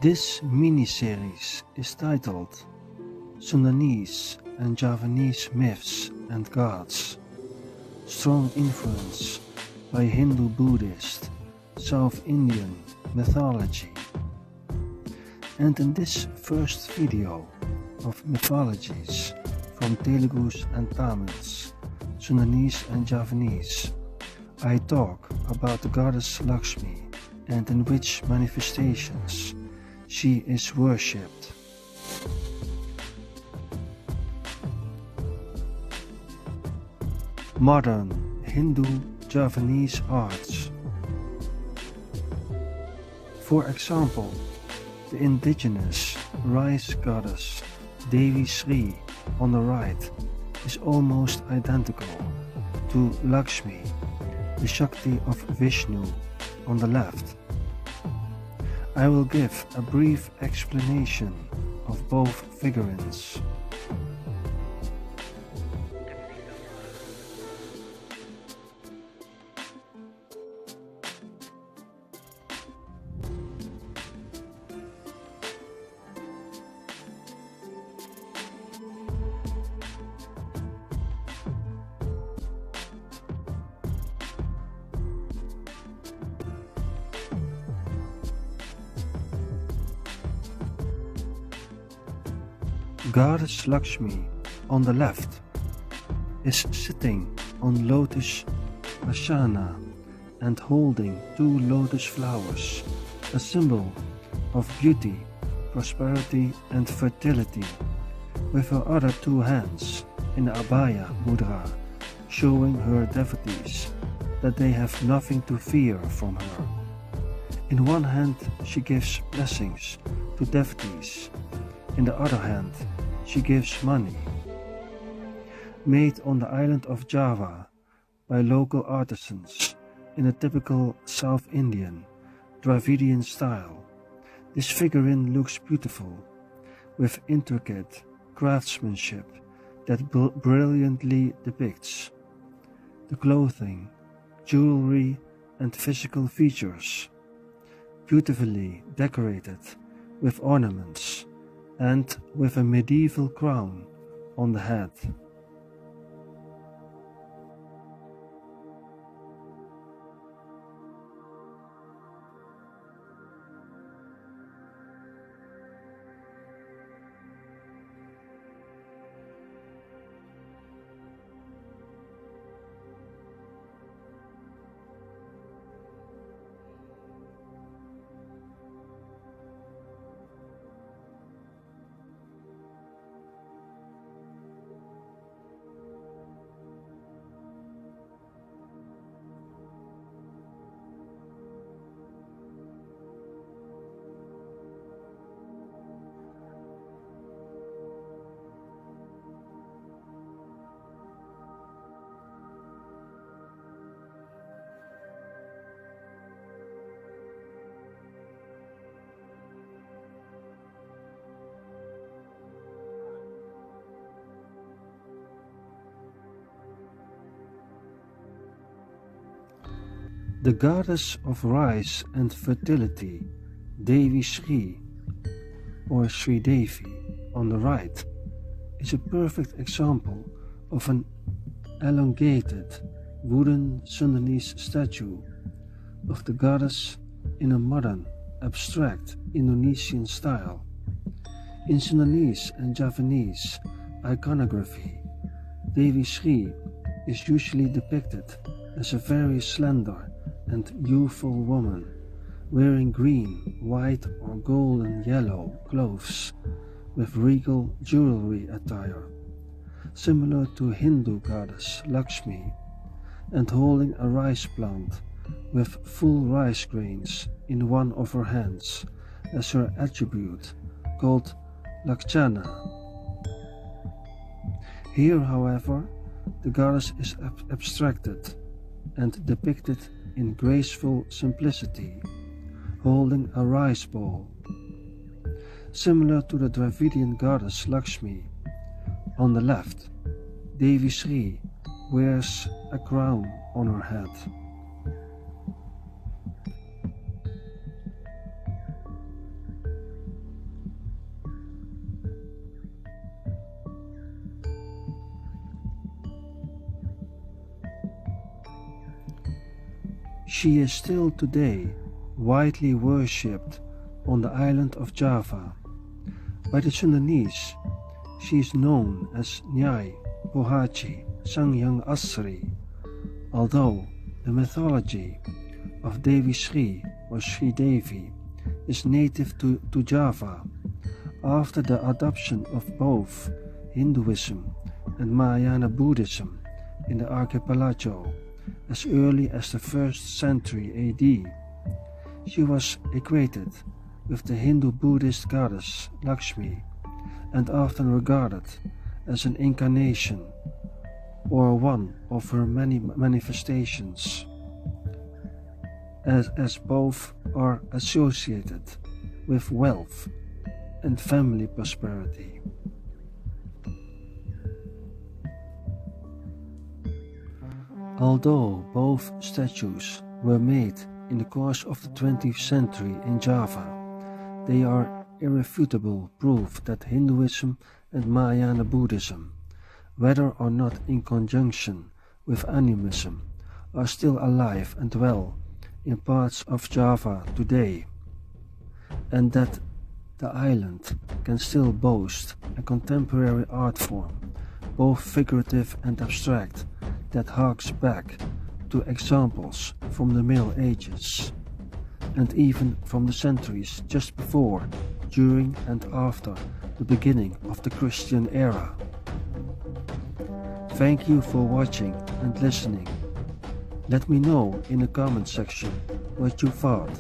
This mini-series is titled Sundanese and Javanese Myths and Gods, Strong Influence by Hindu-Buddhist, South Indian mythology. And in this first video of mythologies from Telugus and Tamils, Sundanese and Javanese, I talk about the Goddess Lakshmi and in which manifestations she is worshipped. Modern Hindu-Javanese arts. For example, the indigenous rice goddess Devi Sri on the right is almost identical to Lakshmi, the Shakti of Vishnu, on the left. I will give a brief explanation of both figurines. Goddess Lakshmi on the left is sitting on lotus asana and holding two lotus flowers, a symbol of beauty, prosperity and fertility, with her other two hands in abhaya mudra, showing her devotees that they have nothing to fear from her. In one hand she gives blessings to devotees, in the other hand she gives money. Made on the island of Java by local artisans in a typical South Indian, Dravidian style, this figurine looks beautiful, with intricate craftsmanship that brilliantly depicts the clothing, jewelry and physical features, beautifully decorated with ornaments and with a medieval crown on the head. The goddess of rice and fertility, Devi Sri, or Sri Devi, on the right, is a perfect example of an elongated wooden Sundanese statue of the goddess in a modern, abstract Indonesian style. In Sundanese and Javanese iconography, Devi Sri is usually depicted as a very slender and youthful woman, wearing green, white or golden yellow clothes with regal jewelry attire, similar to Hindu goddess Lakshmi, and holding a rice plant with full rice grains in one of her hands as her attribute, called Lakshana. Here, however, the goddess is abstracted and depicted in graceful simplicity, holding a rice bowl. Similar to the Dravidian goddess Lakshmi, on the left, Devi Sri wears a crown on her head. She is still today widely worshipped on the island of Java. By the Sundanese, she is known as Nyai Pohaci Sanghyang Asri, although the mythology of Devi Sri or Sri Devi is native to Java. After the adoption of both Hinduism and Mahayana Buddhism in the archipelago as early as the 1st century AD, she was equated with the Hindu-Buddhist goddess Lakshmi and often regarded as an incarnation or one of her many manifestations, as both are associated with wealth and family prosperity. Although both statues were made in the course of the 20th century in Java, they are irrefutable proof that Hinduism and Mahayana Buddhism, whether or not in conjunction with animism, are still alive and well in parts of Java today, and that the island can still boast a contemporary art form, both figurative and abstract, that harks back to examples from the Middle Ages, and even from the centuries just before, during and after the beginning of the Christian era. Thank you for watching and listening. Let me know in the comment section what you thought.